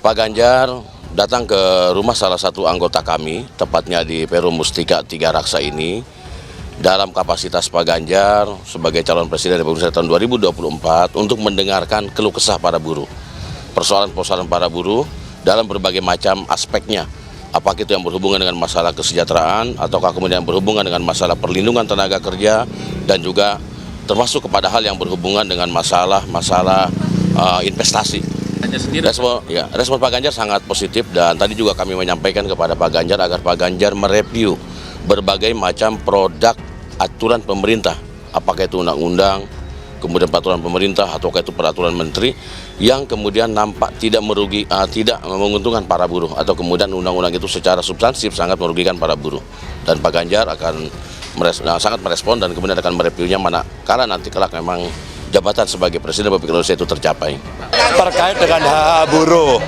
Pak Ganjar datang ke rumah salah satu anggota kami, tepatnya di Perum Mustika Tiga Raksa ini, dalam kapasitas Pak Ganjar sebagai calon presiden Republik Indonesia tahun 2024 untuk mendengarkan keluh kesah para buruh, persoalan-persoalan para buruh dalam berbagai macam aspeknya. Apakah itu yang berhubungan dengan masalah kesejahteraan, ataukah kemudian berhubungan dengan masalah perlindungan tenaga kerja, dan juga termasuk kepada hal yang berhubungan dengan masalah investasi. Respon Pak Ganjar sangat positif, dan tadi juga kami menyampaikan kepada Pak Ganjar agar Pak Ganjar mereview berbagai macam produk aturan pemerintah, apakah itu undang-undang, kemudian peraturan pemerintah, ataukah itu peraturan menteri yang kemudian nampak tidak menguntungkan para buruh, atau kemudian undang-undang itu secara substansif sangat merugikan para buruh. Dan Pak Ganjar akan sangat merespon dan kemudian akan mereviewnya manakala nanti kelak memang jabatan sebagai Presiden Republik Indonesia itu tercapai. Terkait dengan hak buruh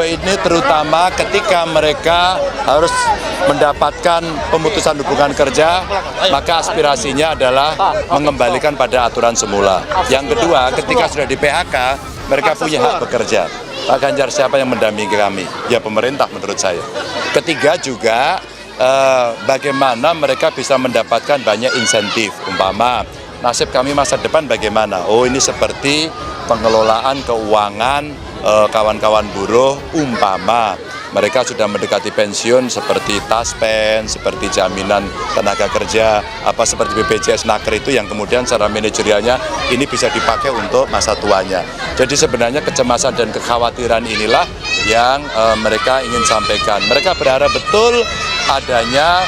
ini terutama ketika mereka harus mendapatkan pemutusan hubungan kerja, maka aspirasinya adalah mengembalikan pada aturan semula. Yang kedua, ketika sudah di PHK, mereka punya hak bekerja. Pak Ganjar, siapa yang mendampingi kami? Ya pemerintah menurut saya. Ketiga juga, bagaimana mereka bisa mendapatkan banyak insentif, umpama nasib kami masa depan bagaimana? Oh, ini seperti pengelolaan keuangan kawan-kawan buruh, umpama mereka sudah mendekati pensiun seperti taspen, seperti jaminan tenaga kerja, seperti BPJS Naker itu yang kemudian secara manajerialnya ini bisa dipakai untuk masa tuanya. Jadi sebenarnya kecemasan dan kekhawatiran inilah yang mereka ingin sampaikan. Mereka berharap betul adanya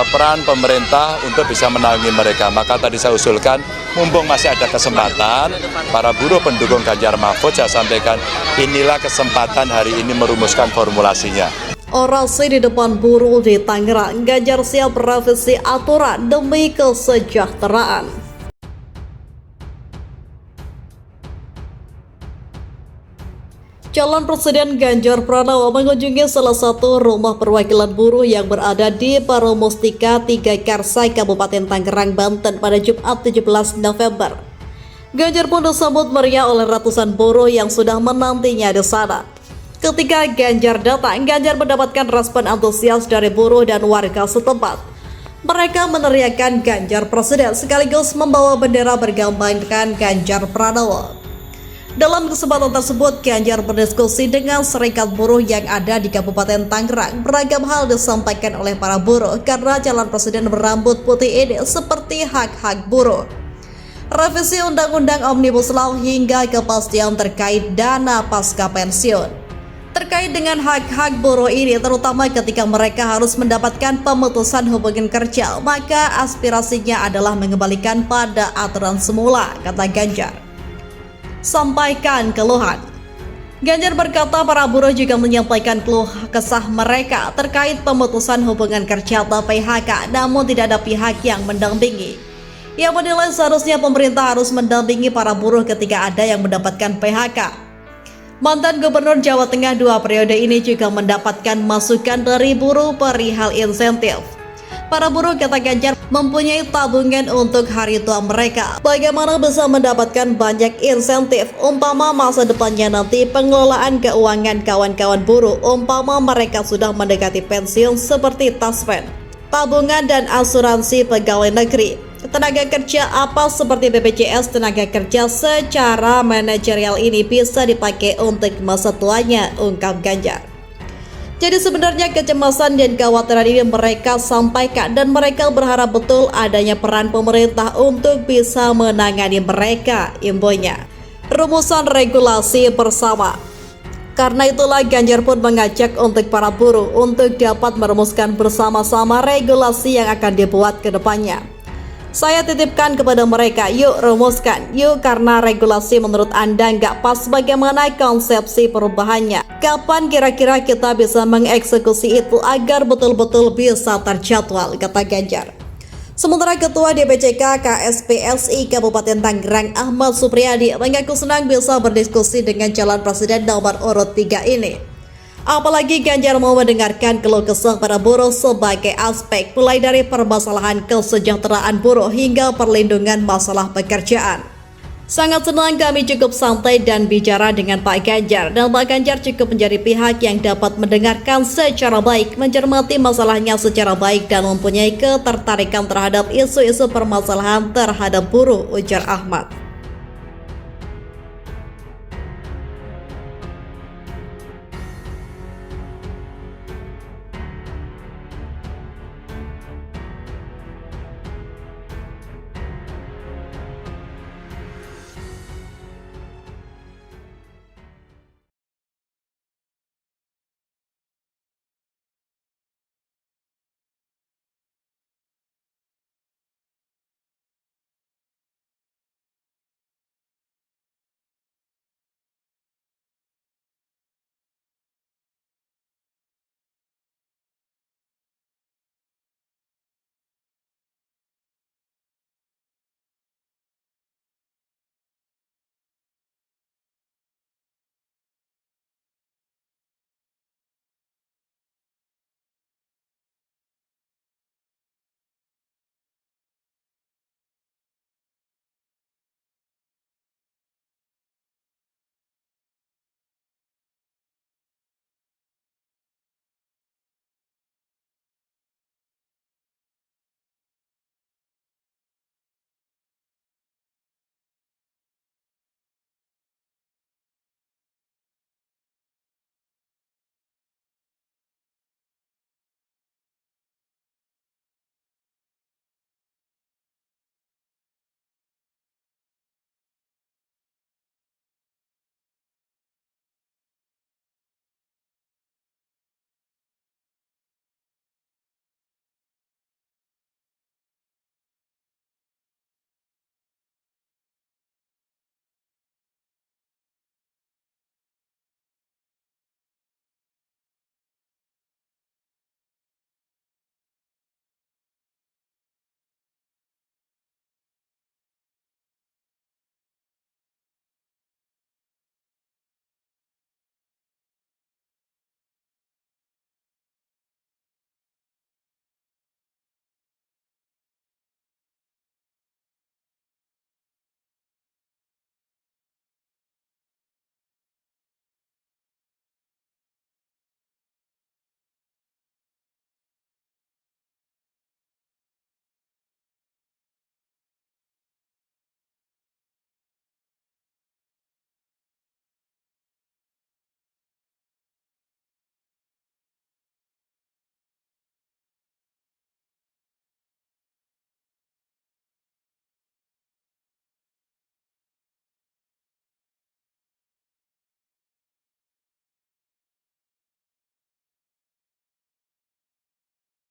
peran pemerintah untuk bisa menaungi mereka. Maka tadi saya usulkan, mumpung masih ada kesempatan, para buruh pendukung Ganjar Mahfud, saya sampaikan inilah kesempatan hari ini merumuskan formulasinya. Orasi di depan buruh di Tangerang, Ganjar siap revisi aturan demi kesejahteraan. Calon Presiden Ganjar Pranowo mengunjungi salah satu rumah perwakilan buruh yang berada di Perum Mustika Tiga Raksa, Kabupaten Tangerang, Banten pada Jumat 17 November. Ganjar pun disambut meriah oleh ratusan buruh yang sudah menantinya di sana. Ketika Ganjar datang, Ganjar mendapatkan respon antusias dari buruh dan warga setempat. Mereka meneriakkan Ganjar Presiden sekaligus membawa bendera bergambarkan Ganjar Pranowo. Dalam kesempatan tersebut, Ganjar berdiskusi dengan serikat buruh yang ada di Kabupaten Tangerang. Beragam hal disampaikan oleh para buruh karena calon presiden berambut putih ini seperti hak-hak buruh, revisi Undang-Undang Omnibus Law hingga kepastian terkait dana pasca pensiun. Terkait dengan hak-hak buruh ini, terutama ketika mereka harus mendapatkan pemutusan hubungan kerja, maka aspirasinya adalah mengembalikan pada aturan semula, kata Ganjar. Sampaikan keluhan. Ganjar berkata para buruh juga menyampaikan keluh kesah mereka terkait pemutusan hubungan kerja atau PHK, namun tidak ada pihak yang mendampingi. Ia menilai seharusnya pemerintah harus mendampingi para buruh ketika ada yang mendapatkan PHK. Mantan Gubernur Jawa Tengah 2 periode ini juga mendapatkan masukan dari buruh perihal insentif. Para buruh, kata Ganjar, mempunyai tabungan untuk hari tua mereka. Bagaimana bisa mendapatkan banyak insentif, umpama masa depannya nanti pengelolaan keuangan kawan-kawan buruh, umpama mereka sudah mendekati pensiun seperti taspen, tabungan dan asuransi pegawai negeri, tenaga kerja apa seperti BPJS tenaga kerja secara manajerial ini bisa dipakai untuk masa tuanya, ungkap Ganjar. Jadi sebenarnya kecemasan dan kekhawatiran ini mereka sampaikan dan mereka berharap betul adanya peran pemerintah untuk bisa menangani mereka, imbunya. Rumusan regulasi bersama. Karena itulah Ganjar pun mengajak untuk para buruh untuk dapat merumuskan bersama-sama regulasi yang akan dibuat ke depannya. Saya titipkan kepada mereka, yuk rumuskan, yuk, karena regulasi menurut Anda nggak pas, bagaimana konsepsi perubahannya? Kapan kira-kira kita bisa mengeksekusi itu agar betul-betul bisa terjadwal, kata Ganjar. Sementara Ketua DPCK KSPSI Kabupaten Tangerang Ahmad Supriyadi mengaku senang bisa berdiskusi dengan calon presiden nomor urut 3 ini. Apalagi Ganjar mau mendengarkan keluh kesah para buruh sebagai aspek, mulai dari permasalahan kesejahteraan buruh hingga perlindungan masalah pekerjaan. Sangat senang kami cukup santai dan bicara dengan Pak Ganjar, dan Pak Ganjar cukup menjadi pihak yang dapat mendengarkan secara baik, mencermati masalahnya secara baik, dan mempunyai ketertarikan terhadap isu-isu permasalahan terhadap buruh, ujar Ahmad.